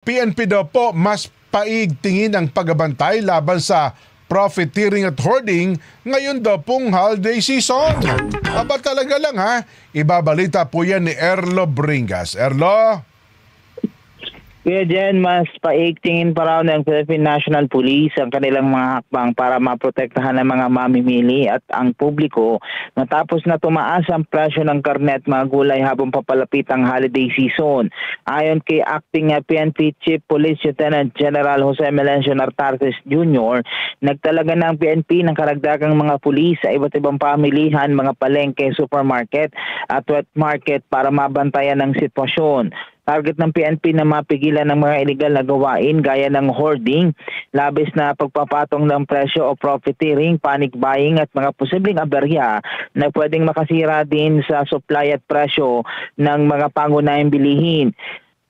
PNP daw po mas paigtingin ang pagbabantay laban sa profiteering at hoarding ngayon daw pong holiday season. Aba talaga lang ha, ibabalita po yan ni Erlo Bringas. Erlo? Kaya dyan, mas paigtingin pa raw ng Philippine National Police ang kanilang mga hakbang para maprotektahan ang mga mamimili at ang publiko matapos na tumaas ang presyo ng karne at mga gulay habang papalapit ang holiday season. Ayon kay Acting PNP Chief Police Lieutenant General Jose Melencio Nartares Jr., nagtalaga ng PNP ng karagdagang mga pulis sa iba't ibang pamilihan, mga palengke, supermarket at wet market para mabantayan ang sitwasyon. Target ng PNP na mapigilan ng mga illegal na gawain gaya ng hoarding, labis na pagpapatong ng presyo o profiteering, panic buying at mga posibleng aberya na pwedeng makasira din sa supply at presyo ng mga pangunahing bilihin.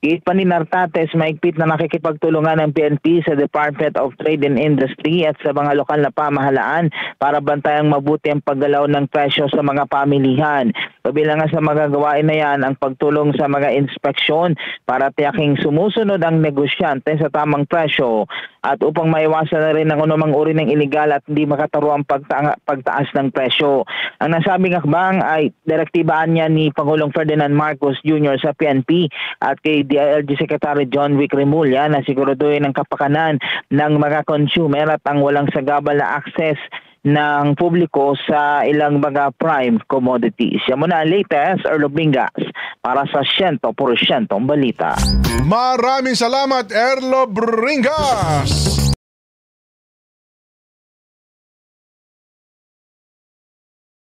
Giit pa ni Nartates, maigpit na nakikipagtulungan ng PNP sa Department of Trade and Industry at sa mga lokal na pamahalaan para bantayang mabuti ang paggalaw ng presyo sa mga pamilihan. Kabilang sa magagawain na yan ang pagtulong sa mga inspeksyon para tiyaking sumusunod ang negosyante sa tamang presyo at upang maiwasan na rin ang anumang uri ng iligal at hindi makataruang pagtaas ng presyo. Ang nasabing hakbang ay direktibaan niya ni Pangulong Ferdinand Marcos Jr. sa PNP at kay DILG Secretary John Vic Remulla na siguraduhin ang kapakanan ng mga consumer at ang walang sagabal na access ng publiko sa ilang mga prime commodities. Yan muna ang latest, Erlo Bringas, para sa 100% balita. Maraming salamat, Erlo Bringas!